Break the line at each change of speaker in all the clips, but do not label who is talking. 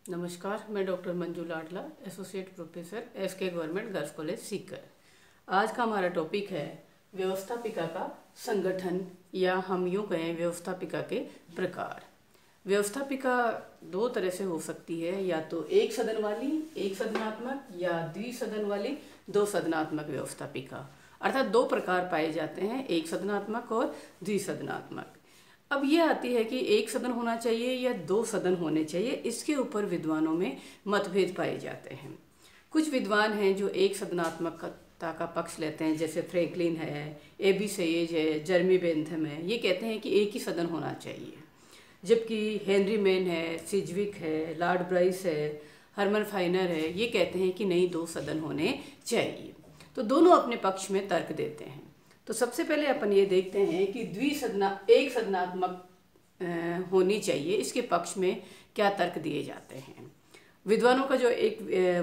नमस्कार, मैं doctor Manju Ladla, associate professor SK government girls college Sikar. आज का हमारा टॉपिक है व्यवस्थापिका का संगठन, या हम यूँ कहें व्यवस्थापिका के प्रकार। व्यवस्थापिका दो तरह से हो सकती है, या तो एक सदन वाली एक सदनात्मक, या द्विसदन वाली दो सदनात्मक व्यवस्थापिका। अर्थात दो प्रकार पाए जाते हैं, एक सदनात्मक और द्विसदनात्मक। अब ये आती है कि एक सदन होना चाहिए या दो सदन होने चाहिए, इसके ऊपर विद्वानों में मतभेद पाए जाते हैं। कुछ विद्वान हैं जो एक सदनात्मकता का पक्ष लेते हैं, जैसे फ्रैंकलिन है, एबी सेज है, जर्मी बेंथम है। ये कहते हैं कि एक ही सदन होना चाहिए। जबकि हेनरी मैन है, सिजविक है, लॉर्ड ब्राइस है, हरमन फाइनर है, ये कहते हैं कि नहीं, दो सदन होने चाहिए। तो दोनों अपने पक्ष में तर्क देते हैं। तो सबसे पहले अपन ये देखते हैं कि एक सदनात्मक होनी चाहिए, इसके पक्ष में क्या तर्क दिए जाते हैं। विद्वानों का जो एक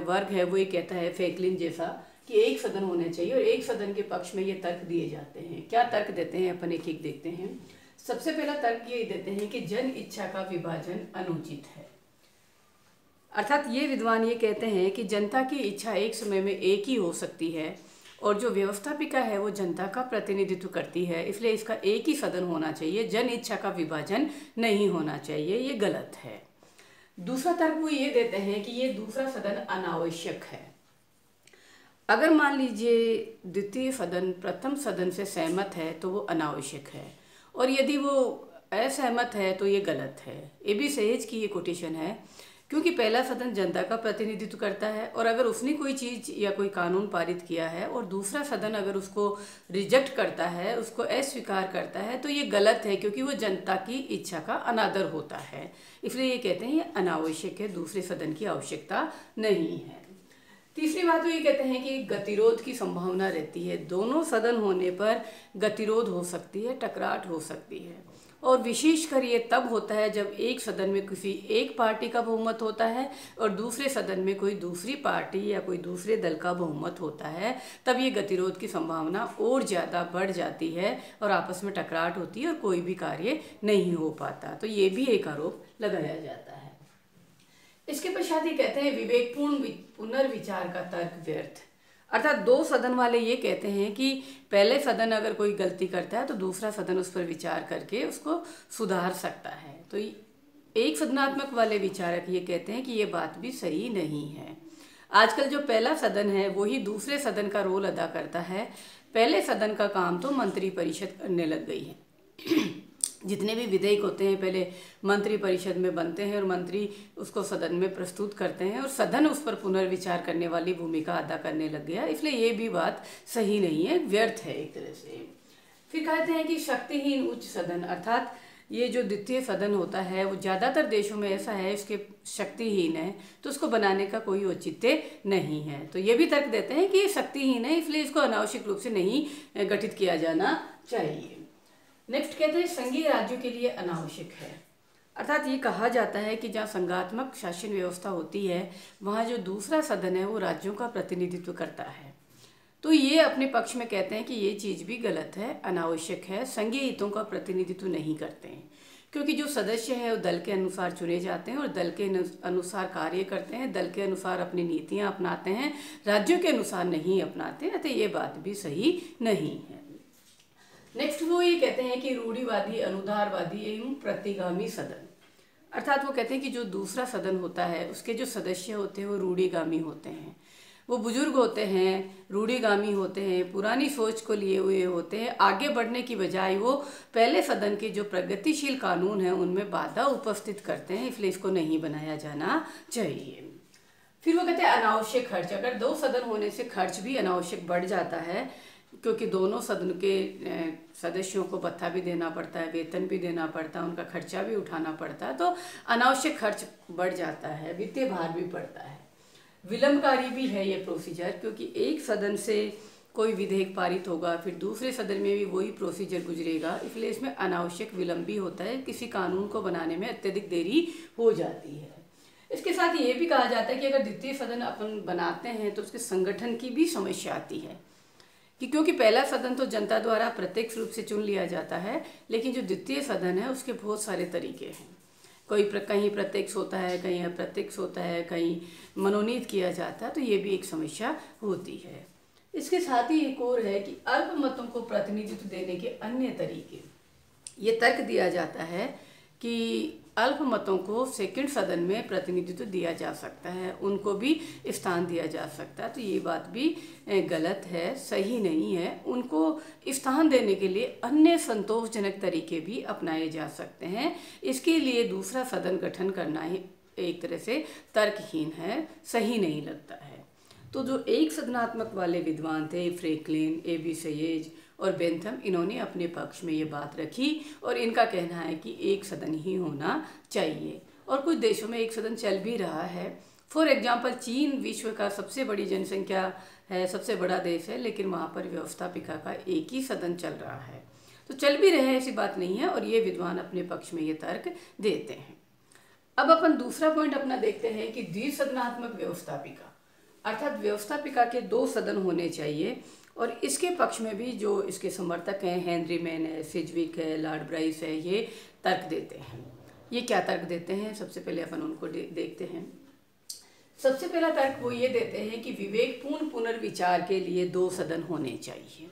वर्ग है वो ये कहता है, फ्रैंकलिन जैसा, कि एक सदन होने चाहिए, और एक सदन के पक्ष में ये तर्क दिए जाते हैं। क्या तर्क देते हैं, अपन एक एक देखते हैं। सबसे पहला तर्क ये देते हैं कि जन इच्छा का विभाजन अनुचित है। अर्थात ये विद्वान ये कहते हैं कि जनता की इच्छा एक समय में एक ही हो सकती है, और जो व्यवस्थापिका है वो जनता का प्रतिनिधित्व करती है, इसलिए इसका एक ही सदन होना चाहिए, जन इच्छा का विभाजन नहीं होना चाहिए। ये गलत है। दूसरा तर्क वो ये देते हैं कि ये दूसरा सदन अनावश्यक है। अगर मान लीजिए द्वितीय सदन प्रथम सदन से सहमत है तो वो अनावश्यक है, और यदि वो असहमत है तो ये गलत है। एबी सेज की ये कोटेशन है, क्योंकि पहला सदन जनता का प्रतिनिधित्व करता है, और अगर उसने कोई चीज़ या कोई कानून पारित किया है और दूसरा सदन अगर उसको रिजेक्ट करता है, उसको अस्वीकार करता है, तो ये गलत है, क्योंकि वो जनता की इच्छा का अनादर होता है। इसलिए ये कहते हैं ये अनावश्यक है, दूसरे सदन की आवश्यकता नहीं है। तीसरी बात वो ये कहते हैं कि गतिरोध की संभावना रहती है। दोनों सदन होने पर गतिरोध हो सकती है, टकराट हो सकती है, और विशेषकर ये तब होता है जब एक सदन में किसी एक पार्टी का बहुमत होता है और दूसरे सदन में कोई दूसरी पार्टी या कोई दूसरे दल का बहुमत होता है। तब ये गतिरोध की संभावना और ज़्यादा बढ़ जाती है और आपस में टकराट होती है और कोई भी कार्य नहीं हो पाता। तो ये भी एक आरोप लगाया जाता है। इसके पश्चात ये कहते हैं विवेकपूर्ण पुनर्विचार का तर्क व्यर्थ। अर्थात दो सदन वाले ये कहते हैं कि पहले सदन अगर कोई गलती करता है तो दूसरा सदन उस पर विचार करके उसको सुधार सकता है। तो एक सदनात्मक वाले विचारक ये कहते हैं कि ये बात भी सही नहीं है। आजकल जो पहला सदन है वही दूसरे सदन का रोल अदा करता है। पहले सदन का काम तो मंत्री परिषद करने लग गई है। जितने भी विधेयक होते हैं पहले मंत्री परिषद में बनते हैं और मंत्री उसको सदन में प्रस्तुत करते हैं, और सदन उस पर पुनर्विचार करने वाली भूमिका अदा करने लग गया। इसलिए ये भी बात सही नहीं है, व्यर्थ है एक तरह से। फिर कहते हैं कि शक्तिहीन उच्च सदन, अर्थात ये जो द्वितीय सदन होता है वो ज़्यादातर देशों में ऐसा है, इसके शक्तिहीन है, तो उसको बनाने का कोई औचित्य नहीं है। तो ये भी तर्क देते हैं कि ये शक्तिहीन है, इसलिए इसको अनावश्यक रूप से नहीं गठित किया जाना चाहिए। नेक्स्ट कहते हैं संघीय राज्यों के लिए अनावश्यक है। अर्थात ये कहा जाता है कि जहाँ संघात्मक शासन व्यवस्था होती है वहाँ जो दूसरा सदन है वो राज्यों का प्रतिनिधित्व करता है। तो ये अपने पक्ष में कहते हैं कि ये चीज़ भी गलत है, अनावश्यक है, संघीय हितों का प्रतिनिधित्व नहीं करते हैं, क्योंकि जो सदस्य हैं वो दल के अनुसार चुने जाते हैं और दल के अनुसार कार्य करते हैं, दल के अनुसार अपनी नीतियाँ अपनाते हैं, राज्यों के अनुसार नहीं अपनाते। अतः ये बात भी सही नहीं है। नेक्स्ट वो ये कहते हैं कि रूढ़िवादी, अनुदारवादी एवं प्रतिगामी सदन। अर्थात वो कहते हैं कि जो दूसरा सदन होता है उसके जो सदस्य होते हैं वो रूढ़िगामी होते हैं, वो बुजुर्ग होते हैं, रूढ़िगामी होते हैं, पुरानी सोच को लिए हुए होते हैं। आगे बढ़ने की बजाय वो पहले सदन के जो प्रगतिशील कानून हैं उनमें बाधा उपस्थित करते हैं, इसलिए इसको नहीं बनाया जाना चाहिए। फिर वो कहते हैं अनावश्यक खर्च। अगर दो सदन होने से खर्च भी अनावश्यक बढ़ जाता है, क्योंकि दोनों सदन के सदस्यों को भत्ता भी देना पड़ता है, वेतन भी देना पड़ता है, उनका खर्चा भी उठाना पड़ता है, तो अनावश्यक खर्च बढ़ जाता है, वित्तीय भार भी पड़ता है। विलंबकारी भी है ये प्रोसीजर, क्योंकि एक सदन से कोई विधेयक पारित होगा, फिर दूसरे सदन में भी वही प्रोसीजर गुजरेगा, इसलिए इसमें अनावश्यक विलंब भी होता है, किसी कानून को बनाने में अत्यधिक देरी हो जाती है। इसके साथ ये भी कहा जाता है कि अगर द्वितीय सदन अपन बनाते हैं तो उसके संगठन की भी समस्या आती है, कि क्योंकि पहला सदन तो जनता द्वारा प्रत्यक्ष रूप से चुन लिया जाता है, लेकिन जो द्वितीय सदन है उसके बहुत सारे तरीके हैं। कहीं प्रत्यक्ष होता है, कहीं अप्रत्यक्ष होता है, कहीं मनोनीत किया जाता है, तो ये भी एक समस्या होती है। इसके साथ ही एक और है कि अल्पमतों को प्रतिनिधित्व देने के अन्य तरीके। ये तर्क दिया जाता है कि अल्पमतों को सेकंड सदन में प्रतिनिधित्व दिया जा सकता है, उनको भी स्थान दिया जा सकता है। तो ये बात भी गलत है, सही नहीं है। उनको स्थान देने के लिए अन्य संतोषजनक तरीके भी अपनाए जा सकते हैं। इसके लिए दूसरा सदन गठन करना ही एक तरह से तर्कहीन है, सही नहीं लगता है। तो जो एक सदनात्मक वाले विद्वान थे, फ्रैंकलिन, A.B. सयेज और बेंथम, इन्होंने अपने पक्ष में ये बात रखी और इनका कहना है कि एक सदन ही होना चाहिए। और कुछ देशों में एक सदन चल भी रहा है। फॉर एग्जांपल चीन विश्व का सबसे बड़ी जनसंख्या है, सबसे बड़ा देश है, लेकिन वहाँ पर व्यवस्थापिका का एक ही सदन चल रहा है। तो चल भी रहे, ऐसी बात नहीं है, और ये विद्वान अपने पक्ष में ये तर्क देते हैं। अब अपन दूसरा पॉइंट अपना देखते हैं कि द्विसदनात्मक व्यवस्थापिका, अर्थात व्यवस्थापिका के 2 सदन होने चाहिए। और इसके पक्ष में भी जो इसके समर्थक हैं, हेनरी मैन है, सिजविक है, लॉर्ड ब्राइस है, ये तर्क देते हैं। ये क्या तर्क देते हैं, सबसे पहले अपन उनको देखते हैं। सबसे पहला तर्क वो ये देते हैं कि विवेकपूर्ण पुनर्विचार के लिए 2 सदन होने चाहिए।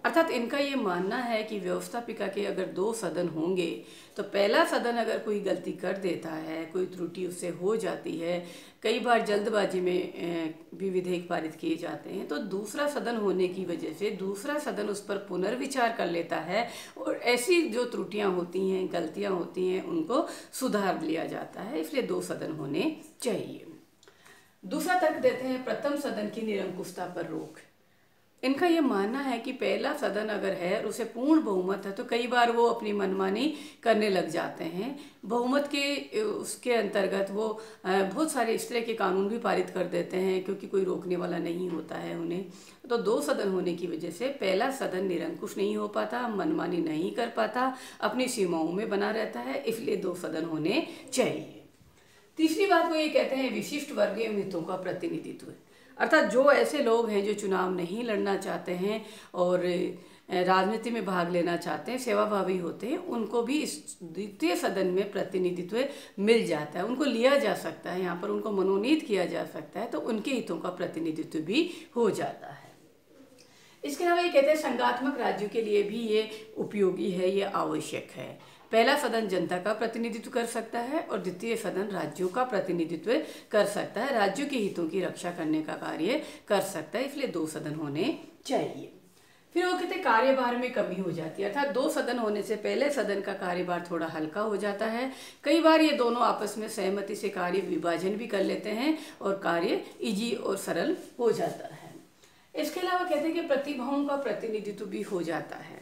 अर्थात इनका ये मानना है कि व्यवस्थापिका के अगर 2 सदन होंगे तो पहला सदन अगर कोई गलती कर देता है, कोई त्रुटि उससे हो जाती है, कई बार जल्दबाजी में भी विधेयक पारित किए जाते हैं, तो दूसरा सदन होने की वजह से दूसरा सदन उस पर पुनर्विचार कर लेता है और ऐसी जो त्रुटियां होती हैं, गलतियां होती हैं, उनको सुधार लिया जाता है। इसलिए 2 सदन होने चाहिए। दूसरा तर्क देते हैं प्रथम सदन की निरंकुशता पर रोक। इनका ये मानना है कि पहला सदन अगर है और उसे पूर्ण बहुमत है तो कई बार वो अपनी मनमानी करने लग जाते हैं। बहुमत के उसके अंतर्गत वो बहुत सारे इस तरह के कानून भी पारित कर देते हैं, क्योंकि कोई रोकने वाला नहीं होता है उन्हें। तो 2 सदन होने की वजह से पहला सदन निरंकुश नहीं हो पाता, मनमानी नहीं कर पाता, अपनी सीमाओं में बना रहता है, इसलिए 2 सदन होने चाहिए। तीसरी बात वो ये कहते हैं विशिष्ट वर्गीय हितों का प्रतिनिधित्व। अर्थात जो ऐसे लोग हैं जो चुनाव नहीं लड़ना चाहते हैं और राजनीति में भाग लेना चाहते हैं, सेवाभावी होते हैं, उनको भी इस द्वितीय सदन में प्रतिनिधित्व मिल जाता है, उनको लिया जा सकता है, यहाँ पर उनको मनोनीत किया जा सकता है, तो उनके हितों का प्रतिनिधित्व भी हो जाता है। इसके अलावा ये कहते हैं संघात्मक राज्यों के लिए भी ये उपयोगी है, ये आवश्यक है। पहला सदन जनता का प्रतिनिधित्व कर सकता है और द्वितीय सदन राज्यों का प्रतिनिधित्व कर सकता है, राज्यों के हितों की रक्षा करने का कार्य कर सकता है, इसलिए 2 सदन होने चाहिए। फिर वो कहते हैं कार्यभार में कमी हो जाती है, अर्थात 2 सदन होने से पहले सदन का कार्यभार थोड़ा हल्का हो जाता है। कई बार ये दोनों आपस में सहमति से कार्य विभाजन भी कर लेते हैं और कार्य ईजी और सरल हो जाता है। इसके अलावा कहते हैं कि प्रतिभाओं का प्रतिनिधित्व भी हो जाता है।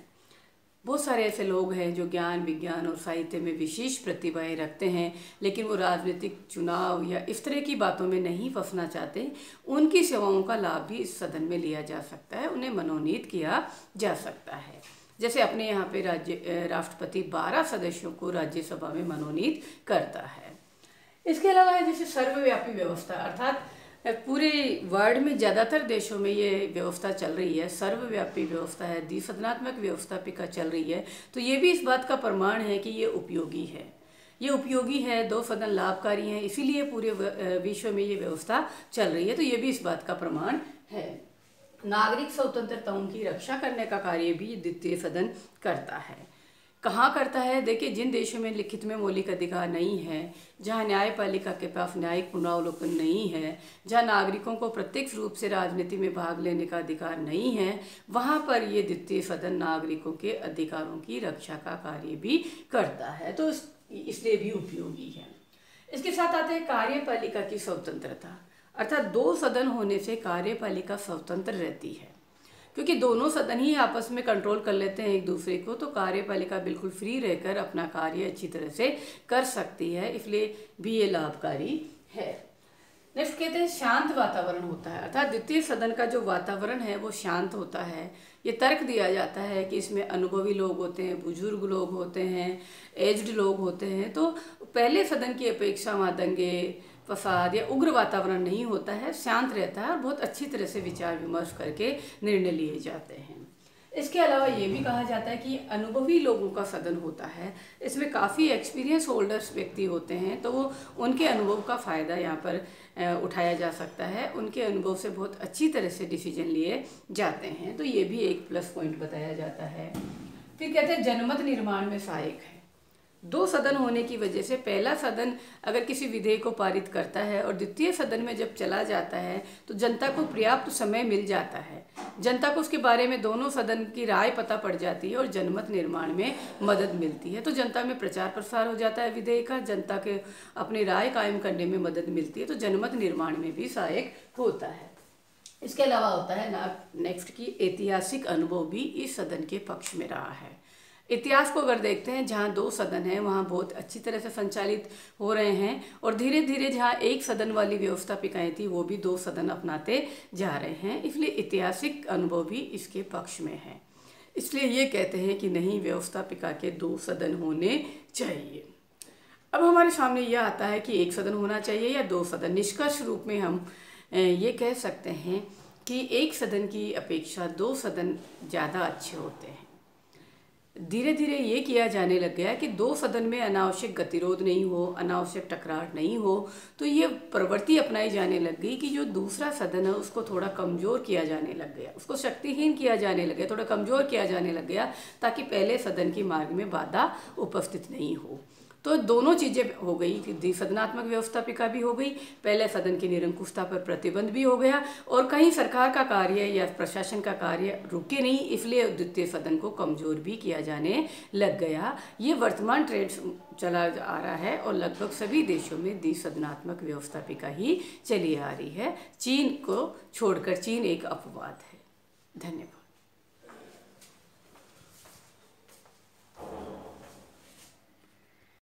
बहुत सारे ऐसे लोग हैं जो ज्ञान, विज्ञान और साहित्य में विशेष प्रतिभाएं रखते हैं, लेकिन वो राजनीतिक चुनाव या इस तरह की बातों में नहीं फंसना चाहते। उनकी सेवाओं का लाभ भी इस सदन में लिया जा सकता है, उन्हें मनोनीत किया जा सकता है। जैसे अपने यहाँ पे राष्ट्रपति 12 सदस्यों को राज्यसभा में मनोनीत करता है। इसके अलावा है जैसे सर्वव्यापी व्यवस्था, अर्थात पूरे वर्ल्ड में ज़्यादातर देशों में ये व्यवस्था चल रही है, सर्वव्यापी व्यवस्था है, द्विसदनात्मक व्यवस्थापिका चल रही है। तो ये भी इस बात का प्रमाण है कि ये उपयोगी है, ये उपयोगी है, 2 सदन लाभकारी हैं, इसीलिए पूरे विश्व में ये व्यवस्था चल रही है। तो ये भी इस बात का प्रमाण है। नागरिक स्वतंत्रताओं की रक्षा करने का कार्य भी द्वितीय सदन करता है। कहाँ करता है? देखिए, जिन देशों में लिखित में मौलिक अधिकार नहीं है, जहाँ न्यायपालिका के पास न्यायिक पुनरावलोकन नहीं है, जहाँ नागरिकों को प्रत्यक्ष रूप से राजनीति में भाग लेने का अधिकार नहीं है, वहाँ पर ये द्वितीय सदन नागरिकों के अधिकारों की रक्षा का कार्य भी करता है, तो इसलिए भी उपयोगी है। इसके साथ आते हैं कार्यपालिका की स्वतंत्रता, अर्थात 2 सदन होने से कार्यपालिका स्वतंत्र रहती है, क्योंकि दोनों सदन ही आपस में कंट्रोल कर लेते हैं एक दूसरे को, तो कार्यपालिका बिल्कुल फ्री रहकर अपना कार्य अच्छी तरह से कर सकती है, इसलिए भी ये लाभकारी है। नेक्स्ट कहते हैं शांत वातावरण होता है, अर्थात द्वितीय सदन का जो वातावरण है वो शांत होता है। ये तर्क दिया जाता है कि इसमें अनुभवी लोग होते हैं, बुजुर्ग लोग होते हैं, एज्ड लोग होते हैं, तो पहले सदन की अपेक्षा वहाँ दंगे फसाद या उग्र वातावरण नहीं होता है, शांत रहता है और बहुत अच्छी तरह से विचार विमर्श करके निर्णय लिए जाते हैं। इसके अलावा ये भी कहा जाता है कि अनुभवी लोगों का सदन होता है, इसमें काफ़ी एक्सपीरियंस होल्डर्स व्यक्ति होते हैं, तो वो उनके अनुभव का फ़ायदा यहाँ पर उठाया जा सकता है, उनके अनुभव से बहुत अच्छी तरह से डिसीजन लिए जाते हैं, तो ये भी एक प्लस पॉइंट बताया जाता है। फिर कहते हैं जनमत निर्माण में सहायक है। 2 सदन होने की वजह से पहला सदन अगर किसी विधेयक को पारित करता है और द्वितीय सदन में जब चला जाता है तो जनता को पर्याप्त समय मिल जाता है, जनता को उसके बारे में दोनों सदन की राय पता पड़ जाती है और जनमत निर्माण में मदद मिलती है, तो जनता में प्रचार प्रसार हो जाता है विधेयक का, जनता के अपनी राय कायम करने में मदद मिलती है, तो जनमत निर्माण में भी सहायक होता है। इसके अलावा होता है नेक्स्ट की ऐतिहासिक अनुभव भी इस सदन के पक्ष में रहा है। इतिहास को अगर देखते हैं, जहाँ 2 सदन हैं वहाँ बहुत अच्छी तरह से संचालित हो रहे हैं और धीरे धीरे जहाँ एक सदन वाली व्यवस्थापिकाएं थी वो भी 2 सदन अपनाते जा रहे हैं, इसलिए ऐतिहासिक अनुभव भी इसके पक्ष में है। इसलिए ये कहते हैं कि नहीं, व्यवस्थापिका के 2 सदन होने चाहिए। अब हमारे सामने यह आता है कि 1 सदन होना चाहिए या 2 सदन। निष्कर्ष रूप में हम ये कह सकते हैं कि 1 सदन की अपेक्षा 2 सदन ज़्यादा अच्छे होते हैं। धीरे धीरे ये किया जाने लग गया कि 2 सदन में अनावश्यक गतिरोध नहीं हो, अनावश्यक टकरार नहीं हो, तो ये प्रवृत्ति अपनाई जाने लग गई कि जो दूसरा सदन है उसको थोड़ा कमज़ोर किया जाने लग गया, उसको शक्तिहीन किया जाने लग गया, थोड़ा कमज़ोर किया जाने लग गया, ताकि पहले सदन की मार्ग में बाधा उपस्थित नहीं हो। तो दोनों चीज़ें हो गई कि द्विसदनात्मक व्यवस्थापिका भी हो गई, पहले सदन की निरंकुशता पर प्रतिबंध भी हो गया, और कहीं सरकार का कार्य या प्रशासन का कार्य रुके नहीं, इसलिए द्वितीय सदन को कमज़ोर भी किया जाने लग गया। ये वर्तमान ट्रेंड चला आ रहा है और लगभग सभी देशों में द्विसदनात्मक व्यवस्थापिका ही चली आ रही है। चीन को छोड़कर, चीन एक अपवाद है। धन्यवाद।